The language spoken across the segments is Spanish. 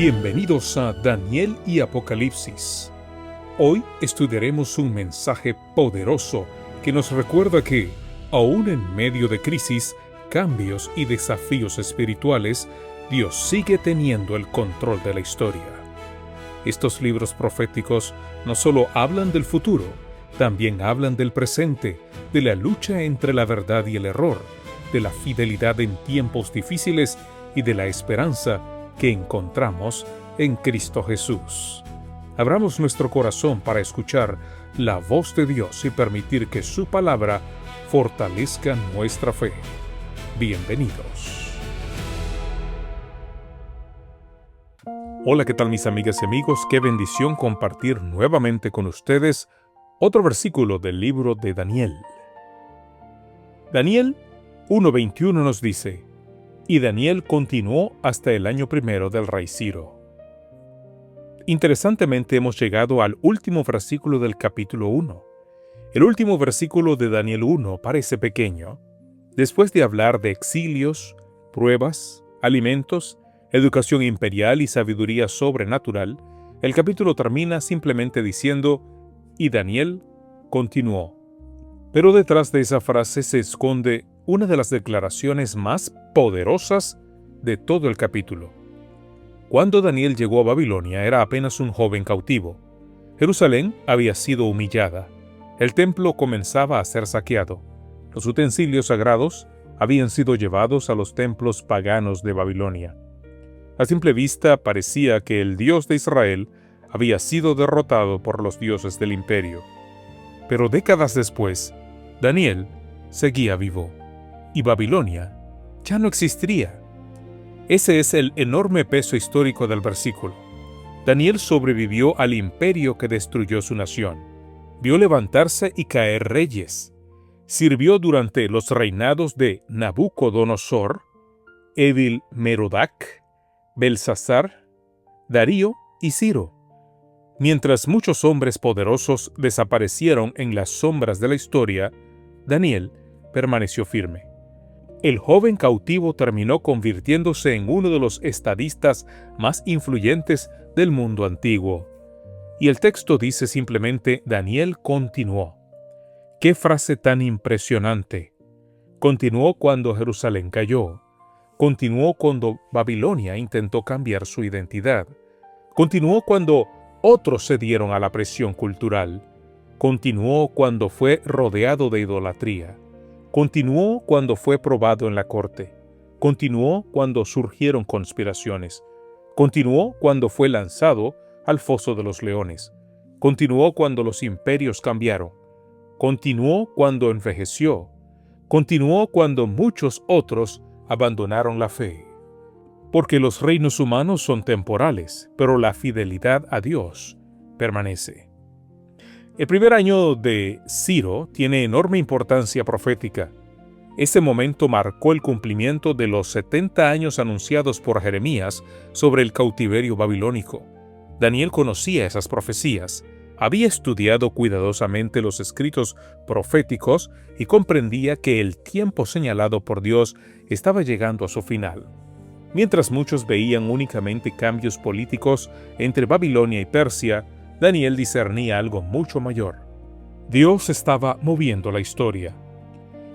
Bienvenidos a Daniel y Apocalipsis. Hoy estudiaremos un mensaje poderoso que nos recuerda que, aún en medio de crisis, cambios y desafíos espirituales, Dios sigue teniendo el control de la historia. Estos libros proféticos no solo hablan del futuro, también hablan del presente, de la lucha entre la verdad y el error, de la fidelidad en tiempos difíciles y de la esperanza que encontramos en Cristo Jesús. Abramos nuestro corazón para escuchar la voz de Dios y permitir que su palabra fortalezca nuestra fe. Bienvenidos. Hola, ¿qué tal mis amigas y amigos? Qué bendición compartir nuevamente con ustedes otro versículo del libro de Daniel. Daniel 1:21 nos dice: y Daniel continuó hasta el año primero del rey Ciro. Interesantemente, hemos llegado al último versículo del capítulo 1. El último versículo de Daniel 1 parece pequeño. Después de hablar de exilios, pruebas, alimentos, educación imperial y sabiduría sobrenatural, el capítulo termina simplemente diciendo: y Daniel continuó. Pero detrás de esa frase se esconde una de las declaraciones más poderosas de todo el capítulo. Cuando Daniel llegó a Babilonia era apenas un joven cautivo. Jerusalén había sido humillada. El templo comenzaba a ser saqueado. Los utensilios sagrados habían sido llevados a los templos paganos de Babilonia. A simple vista parecía que el Dios de Israel había sido derrotado por los dioses del imperio. Pero décadas después, Daniel seguía vivo, y Babilonia ya no existiría. Ese es el enorme peso histórico del versículo. Daniel sobrevivió al imperio que destruyó su nación. Vio levantarse y caer reyes. Sirvió durante los reinados de Nabucodonosor, Evil-Merodach, Belsasar, Darío y Ciro. Mientras muchos hombres poderosos desaparecieron en las sombras de la historia, Daniel permaneció firme. El joven cautivo terminó convirtiéndose en uno de los estadistas más influyentes del mundo antiguo. Y el texto dice simplemente: Daniel continuó. ¡Qué frase tan impresionante! Continuó cuando Jerusalén cayó. Continuó cuando Babilonia intentó cambiar su identidad. Continuó cuando otros cedieron a la presión cultural. Continuó cuando fue rodeado de idolatría. Continuó cuando fue probado en la corte. Continuó cuando surgieron conspiraciones. Continuó cuando fue lanzado al foso de los leones. Continuó cuando los imperios cambiaron. Continuó cuando envejeció. Continuó cuando muchos otros abandonaron la fe. Porque los reinos humanos son temporales, pero la fidelidad a Dios permanece. El primer año de Ciro tiene enorme importancia profética. Este momento marcó el cumplimiento de los 70 años anunciados por Jeremías sobre el cautiverio babilónico. Daniel conocía esas profecías, había estudiado cuidadosamente los escritos proféticos y comprendía que el tiempo señalado por Dios estaba llegando a su final. Mientras muchos veían únicamente cambios políticos entre Babilonia y Persia, Daniel discernía algo mucho mayor. Dios estaba moviendo la historia.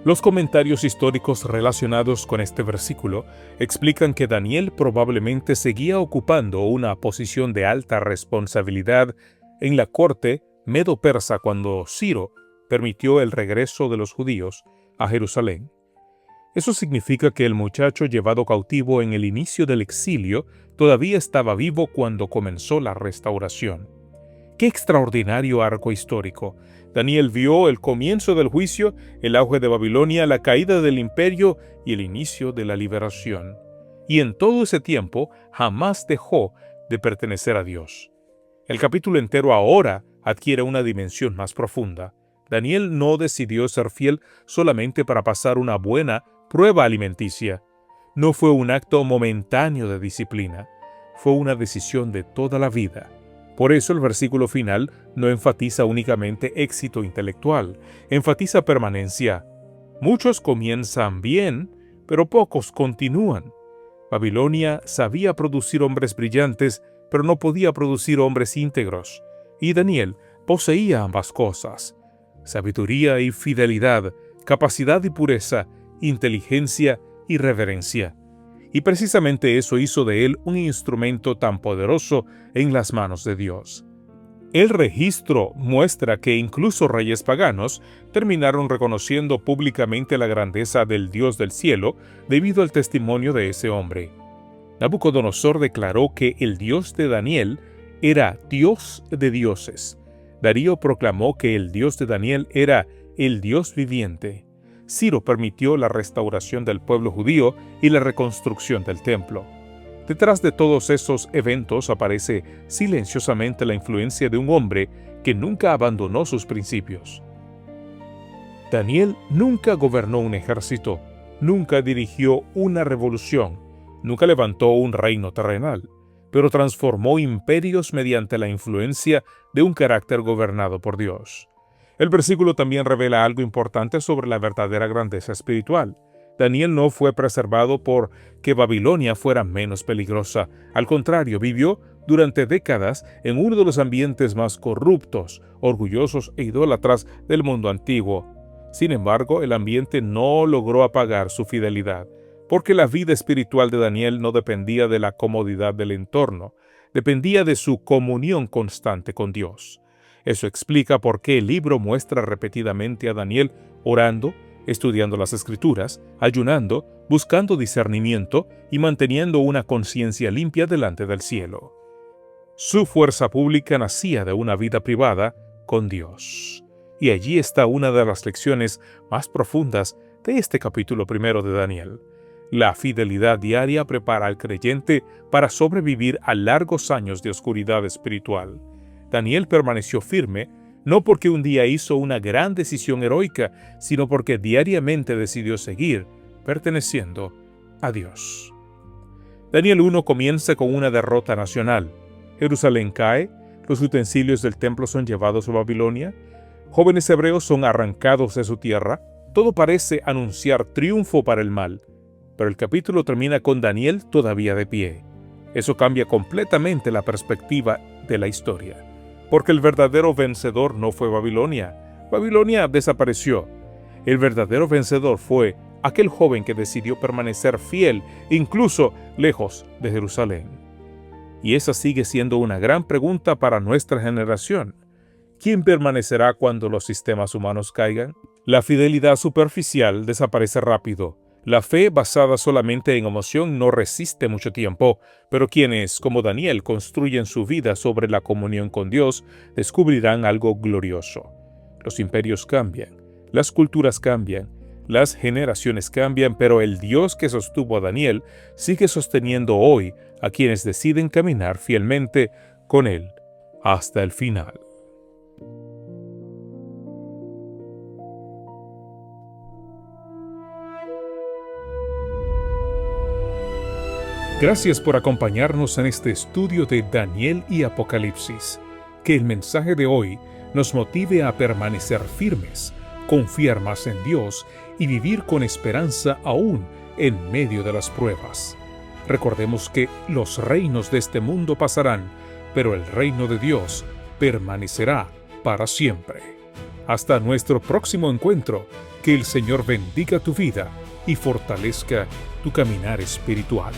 Los comentarios históricos relacionados con este versículo explican que Daniel probablemente seguía ocupando una posición de alta responsabilidad en la corte medo-persa cuando Ciro permitió el regreso de los judíos a Jerusalén. Eso significa que el muchacho llevado cautivo en el inicio del exilio todavía estaba vivo cuando comenzó la restauración. ¡Qué extraordinario arco histórico! Daniel vio el comienzo del juicio, el auge de Babilonia, la caída del imperio y el inicio de la liberación. Y en todo ese tiempo jamás dejó de pertenecer a Dios. El capítulo entero ahora adquiere una dimensión más profunda. Daniel no decidió ser fiel solamente para pasar una buena prueba alimenticia. No fue un acto momentáneo de disciplina. Fue una decisión de toda la vida. Por eso el versículo final no enfatiza únicamente éxito intelectual, enfatiza permanencia. Muchos comienzan bien, pero pocos continúan. Babilonia sabía producir hombres brillantes, pero no podía producir hombres íntegros. Y Daniel poseía ambas cosas: sabiduría y fidelidad, capacidad y pureza, inteligencia y reverencia. Y precisamente eso hizo de él un instrumento tan poderoso en las manos de Dios. El registro muestra que incluso reyes paganos terminaron reconociendo públicamente la grandeza del Dios del cielo debido al testimonio de ese hombre. Nabucodonosor declaró que el Dios de Daniel era Dios de dioses. Darío proclamó que el Dios de Daniel era el Dios viviente. Ciro permitió la restauración del pueblo judío y la reconstrucción del templo. Detrás de todos esos eventos aparece silenciosamente la influencia de un hombre que nunca abandonó sus principios. Daniel nunca gobernó un ejército, nunca dirigió una revolución, nunca levantó un reino terrenal, pero transformó imperios mediante la influencia de un carácter gobernado por Dios. El versículo también revela algo importante sobre la verdadera grandeza espiritual. Daniel no fue preservado por que Babilonia fuera menos peligrosa. Al contrario, vivió durante décadas en uno de los ambientes más corruptos, orgullosos e idólatras del mundo antiguo. Sin embargo, el ambiente no logró apagar su fidelidad, porque la vida espiritual de Daniel no dependía de la comodidad del entorno, dependía de su comunión constante con Dios. Eso explica por qué el libro muestra repetidamente a Daniel orando, estudiando las Escrituras, ayunando, buscando discernimiento y manteniendo una conciencia limpia delante del cielo. Su fuerza pública nacía de una vida privada con Dios. Y allí está una de las lecciones más profundas de este capítulo 1 de Daniel. La fidelidad diaria prepara al creyente para sobrevivir a largos años de oscuridad espiritual. Daniel permaneció firme, no porque un día hizo una gran decisión heroica, sino porque diariamente decidió seguir perteneciendo a Dios. Daniel 1 comienza con una derrota nacional. Jerusalén cae, los utensilios del templo son llevados a Babilonia, jóvenes hebreos son arrancados de su tierra. Todo parece anunciar triunfo para el mal, pero el capítulo termina con Daniel todavía de pie. Eso cambia completamente la perspectiva de la historia. Porque el verdadero vencedor no fue Babilonia. Babilonia desapareció. El verdadero vencedor fue aquel joven que decidió permanecer fiel, incluso lejos de Jerusalén. Y esa sigue siendo una gran pregunta para nuestra generación. ¿Quién permanecerá cuando los sistemas humanos caigan? La fidelidad superficial desaparece rápido. La fe basada solamente en emoción no resiste mucho tiempo, pero quienes, como Daniel, construyen su vida sobre la comunión con Dios, descubrirán algo glorioso. Los imperios cambian, las culturas cambian, las generaciones cambian, pero el Dios que sostuvo a Daniel sigue sosteniendo hoy a quienes deciden caminar fielmente con Él hasta el final. Gracias por acompañarnos en este estudio de Daniel y Apocalipsis. Que el mensaje de hoy nos motive a permanecer firmes, confiar más en Dios y vivir con esperanza aún en medio de las pruebas. Recordemos que los reinos de este mundo pasarán, pero el reino de Dios permanecerá para siempre. Hasta nuestro próximo encuentro, que el Señor bendiga tu vida y fortalezca tu caminar espiritual.